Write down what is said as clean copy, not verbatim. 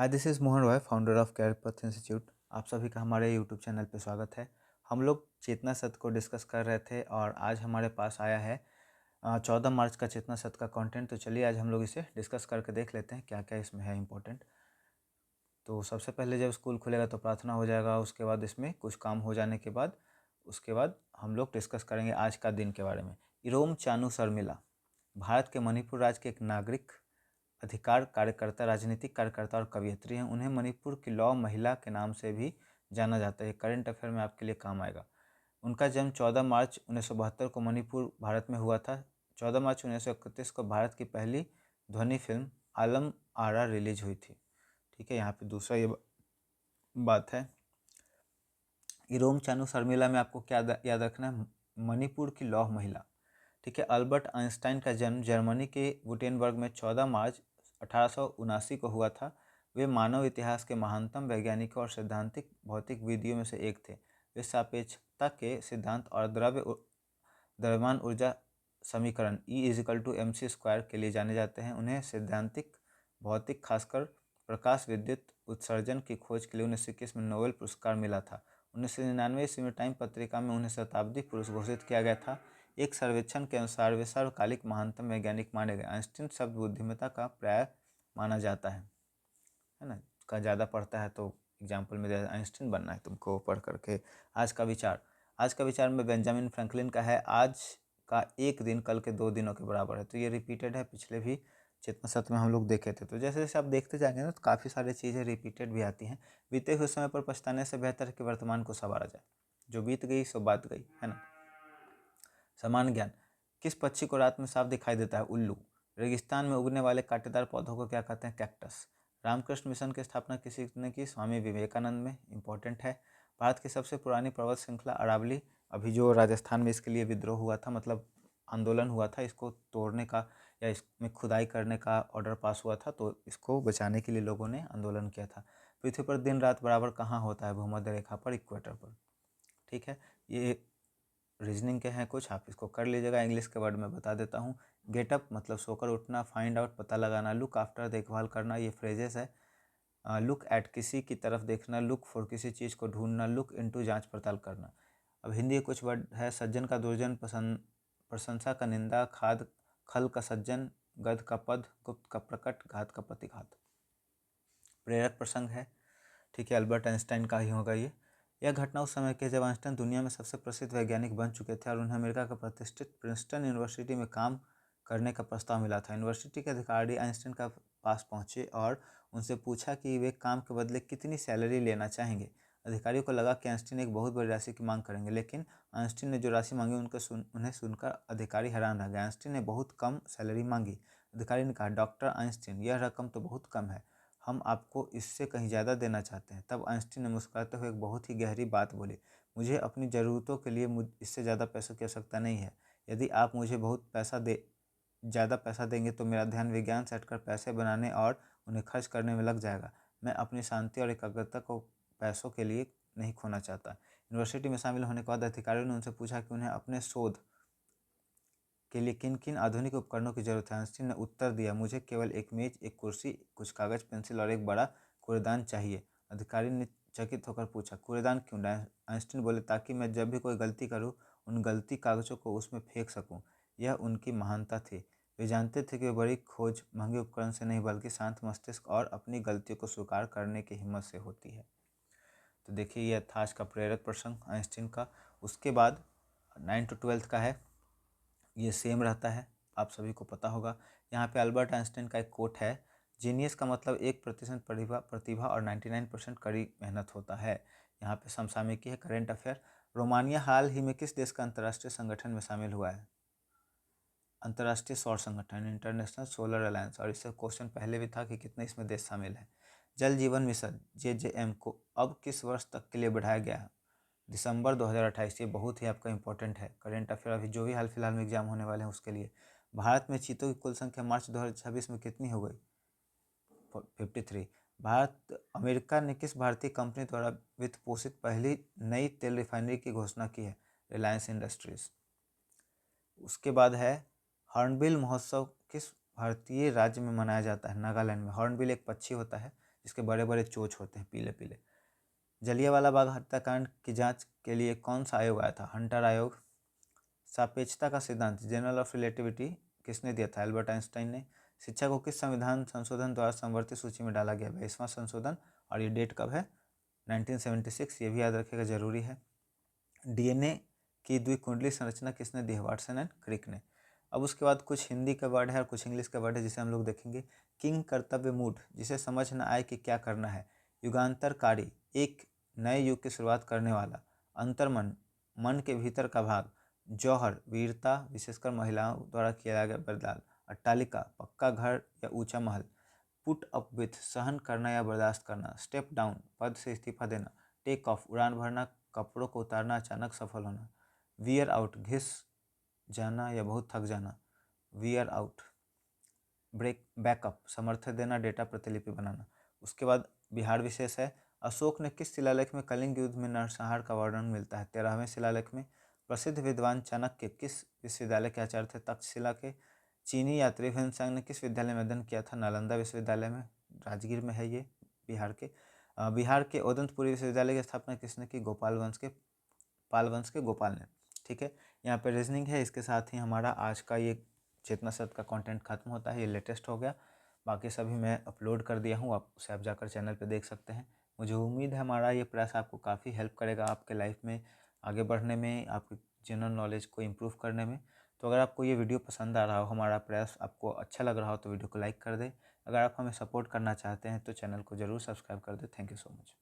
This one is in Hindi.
Hi, this is Mohan Roy, founder of career Path institute. आप सभी का हमारे यूट्यूब चैनल पे स्वागत है। हम लोग चेतना सत्र को डिस्कस कर रहे थे और आज हमारे पास आया है 14 मार्च का चेतना सत्र का कंटेंट। तो चलिए आज हम लोग इसे डिस्कस करके देख लेते हैं क्या क्या इसमें है इम्पोर्टेंट। तो सबसे पहले जब स्कूल खुलेगा तो प्रार्थना हो जाएगा, उसके बाद इसमें कुछ काम हो जाने के बाद उसके बाद हम लोग डिस्कस करेंगे आज का दिन के बारे में। इरोम चानू शर्मिला भारत के मणिपुर राज्य के एक नागरिक अधिकार कार्यकर्ता, राजनीतिक कार्यकर्ता और कवयित्री हैं। उन्हें मणिपुर की लौ महिला के नाम से भी जाना जाता है। करंट अफेयर में आपके लिए काम आएगा। उनका जन्म 14 मार्च 1972 को मणिपुर, भारत में हुआ था। 14 मार्च 1931 को भारत की पहली ध्वनि फिल्म आलम आरा रिलीज हुई थी। ठीक है, यहाँ पे दूसरा ये बात है। इरोम चानू शर्मिला में आपको क्या याद रखना है? मणिपुर की लौह महिला। ठीक है। अल्बर्ट आइंस्टाइन का जन्म जर्मनी के गुटेनबर्ग में 14 मार्च 1879 को हुआ था। वे मानव इतिहास के महानतम वैज्ञानिकों और सैद्धांतिक भौतिकविदियों में से एक थे। वे सापेक्षता के सिद्धांत और द्रव्यमान ऊर्जा समीकरण E=mc² के लिए जाने जाते हैं। उन्हें सैद्धांतिक भौतिक, खासकर प्रकाश विद्युत उत्सर्जन की खोज के लिए 1921 में नोबेल पुरस्कार मिला था। 1999 ईस्वी में टाइम पत्रिका में उन्हें शताब्दी पुरुष घोषित किया गया था। एक सर्वेक्षण के अनुसार वे सर्वकालिक महानतम वैज्ञानिक माने गए। आइंस्टीन शब्द बुद्धिमत्ता का पर्याय माना जाता है ना। का ज़्यादा पढ़ता है तो एग्जाम्पल में आइंस्टीन बनना है तुमको पढ़ करके। आज का विचार में बेंजामिन फ्रैंकलिन का है, आज का एक दिन कल के 2 दिनों के बराबर है। तो ये रिपीटेड है, पिछले भी चेतना सत्र में हम लोग देखे थे। तो जैसे जैसे आप देखते जाएंगे ना तो काफ़ी सारी चीज़ें रिपीटेड भी आती हैं। बीते हुए समय पर पछताने से बेहतर है कि वर्तमान को संवारा जाए। जो बीत गई सो बात गई, है ना। समान ज्ञान। किस पक्षी को रात में साफ दिखाई देता है? उल्लू। रेगिस्तान में उगने वाले कांटेदार पौधों को क्या कहते हैं? कैक्टस। रामकृष्ण मिशन की स्थापना किसी ने की? स्वामी विवेकानंद में। इंपॉर्टेंट है। भारत की सबसे पुरानी पर्वत श्रृंखला अरावली, अभी जो राजस्थान में इसके लिए विद्रोह हुआ था, मतलब आंदोलन हुआ था इसको तोड़ने का या इसमें खुदाई करने का ऑर्डर पास हुआ था, तो इसको बचाने के लिए लोगों ने आंदोलन किया था। पृथ्वी पर दिन रात बराबर कहाँ होता है? भूमध्य रेखा पर, इक्वेटर पर। ठीक है, ये रीजनिंग के हैं कुछ, आप इसको कर लीजिएगा। इंग्लिश के वर्ड में बता देता हूँ। गेटअप मतलब सोकर उठना, फाइंड आउट पता लगाना, लुक आफ्टर देखभाल करना, ये फ्रेजेस है। लुक एट किसी की तरफ देखना, लुक फॉर किसी चीज़ को ढूंढना, लुक इनटू जांच पड़ताल करना। अब हिंदी के कुछ वर्ड है। सज्जन का दुर्जन, प्रशंसा का निंदा, खाद खल का सज्जन, गध का पद, गुप्त का प्रकट, घात का प्रतिघात। प्रेरक प्रसंग है। ठीक है, अल्बर्ट आइंस्टाइन का ही होगा ये। यह घटना उस समय की जब आइंस्टाइन दुनिया में सबसे प्रसिद्ध वैज्ञानिक बन चुके थे और उन्हें अमेरिका का प्रतिष्ठित प्रिंसटन यूनिवर्सिटी में काम करने का प्रस्ताव मिला था। यूनिवर्सिटी के अधिकारी आइंस्टाइन का पास पहुंचे और उनसे पूछा कि वे काम के बदले कितनी सैलरी लेना चाहेंगे। अधिकारियों को लगा कि आइंस्टीन एक बहुत बड़ी राशि की मांग करेंगे, लेकिन आइंस्टीन ने जो राशि मांगी उन्हें सुनकर अधिकारी हैरान रह गए। आइंस्टीन ने बहुत कम सैलरी मांगी। अधिकारी ने कहा, डॉक्टर आइंस्टीन, यह रकम तो बहुत कम है, हम आपको इससे कहीं ज़्यादा देना चाहते हैं। तब आइंस्टीन ने मुस्कुराते हुए एक बहुत ही गहरी बात बोली, मुझे अपनी ज़रूरतों के लिए इससे ज़्यादा पैसों की आवश्यकता नहीं है। यदि आप मुझे ज़्यादा पैसा देंगे तो मेरा ध्यान विज्ञान से हटकर पैसे बनाने और उन्हें खर्च करने में लग जाएगा। मैं अपनी शांति और एकाग्रता को पैसों के लिए नहीं खोना चाहता। यूनिवर्सिटी में शामिल होने के बाद अधिकारियों ने उनसे पूछा कि उन्हें अपने शोध के लिए किन किन आधुनिक उपकरणों की जरूरत है। आइंस्टीन ने उत्तर दिया, मुझे केवल एक मेज, एक कुर्सी, कुछ कागज, पेंसिल और एक बड़ा कूड़ेदान चाहिए। अधिकारी ने चकित होकर पूछा, कूड़ेदान क्यों? आइंस्टीन बोले, ताकि मैं जब भी कोई गलती करूं उन गलती कागजों को उसमें फेंक सकूं। यह उनकी महानता थी। वे जानते थे कि बड़ी खोज महंगे उपकरण से नहीं बल्कि शांत मस्तिष्क और अपनी गलतियों को स्वीकार करने की हिम्मत से होती है। तो देखिए, यह था आज का प्रेरक प्रसंग आइंस्टीन का। उसके बाद 9 to 12 का है, ये सेम रहता है, आप सभी को पता होगा। यहाँ पे अल्बर्ट आइंस्टाइन का एक कोट है, जीनियस का मतलब 1% प्रतिभा और 99% कड़ी मेहनत होता है। यहाँ पे समसामयिकी है। Current affair. रोमानिया हाल ही में किस देश का अंतर्राष्ट्रीय संगठन में शामिल हुआ है? अंतर्राष्ट्रीय सौर संगठन, इंटरनेशनल सोलर अलायंस। और इससे क्वेश्चन पहले भी था कि कितने इसमें देश शामिल हैं। जल जीवन मिशन JJM को अब किस वर्ष तक के लिए बढ़ाया गया है? दिसंबर 2028। ये बहुत ही आपका इंपॉर्टेंट है। करेंट अफेयर अभी जो भी हाल फिलहाल में एग्जाम होने वाले हैं उसके लिए। भारत में चीतों की कुल संख्या मार्च 2026 में कितनी हो गई? 53। अमेरिका ने किस भारतीय कंपनी द्वारा वित्त पोषित पहली नई तेल रिफाइनरी की घोषणा की है? रिलायंस इंडस्ट्रीज। उसके बाद है, हॉर्नबिल महोत्सव किस भारतीय राज्य में मनाया जाता है? नागालैंड में। हॉर्नबिल एक पक्षी होता है जिसके बड़े बड़े चोच होते हैं पीले पीले। जलियांवाला बाग हत्याकांड की जांच के लिए कौन सा आयोग आया था? हंटर आयोग। सापेक्षता का सिद्धांत जनरल ऑफ रिलेटिविटी किसने दिया था? एल्बर्ट आइंस्टाइन ने। शिक्षा को किस संविधान संशोधन द्वारा समवर्ती सूची में डाला गया? 22वां संशोधन। और ये डेट कब है? 1976। ये भी याद रखिएगा, जरूरी है। डीएनए की द्विकुंडली संरचना किसने दी है? वाटसन एंड क्रिक ने। अब उसके बाद कुछ हिंदी का वर्ड है और कुछ इंग्लिश का वर्ड है जिसे हम लोग देखेंगे। किंग कर्तव्य मूड, जिसे समझ न आए कि क्या करना है। युगांतरकारी, एक नए युग की शुरुआत करने वाला। अंतर्मन, मन के भीतर का भाग। जौहर, वीरता, विशेषकर महिलाओं द्वारा किया गया बलिदान। अट्टालिका, पक्का घर या ऊंचा महल। पुट अप विथ, सहन करना या बर्दाश्त करना। स्टेप डाउन, पद से इस्तीफा देना। टेक ऑफ, उड़ान भरना, कपड़ों को उतारना, अचानक सफल होना। वियर आउट, घिस जाना या बहुत थक जाना। Wear out. ब्रेक बैकअप, समर्थन देना, डेटा प्रतिलिपि बनाना। उसके बाद बिहार विशेष है। अशोक ने किस शिलालेख में कलिंग युद्ध में नरसंहार का वर्णन मिलता है? 13वें शिलालेख में। प्रसिद्ध विद्वान चाणक्य किस विश्वविद्यालय के आचार्य थे? तक्षशिला के। चीनी यात्री ह्वेनसांग ने किस विद्यालय में अध्ययन किया था? नालंदा विश्वविद्यालय में, राजगीर में है ये बिहार के। बिहार के ओदंतपुरी विश्वविद्यालय की स्थापना किसने की? पाल वंश के गोपाल ने। ठीक है, यहाँ पे रीजनिंग है। इसके साथ ही हमारा आज का ये चेतना सत्र का कंटेंट खत्म होता है। ये लेटेस्ट हो गया, बाकी सभी मैं अपलोड कर दिया हूँ, आप उसे आप जाकर चैनल पे देख सकते हैं। मुझे उम्मीद है हमारा ये प्रयास आपको काफ़ी हेल्प करेगा आपके लाइफ में आगे बढ़ने में, आपकी जनरल नॉलेज को इम्प्रूव करने में। तो अगर आपको ये वीडियो पसंद आ रहा हो, हमारा प्रयास आपको अच्छा लग रहा हो, तो वीडियो को लाइक कर दें। अगर आप हमें सपोर्ट करना चाहते हैं तो चैनल को ज़रूर सब्सक्राइब कर दें। Thank you so much.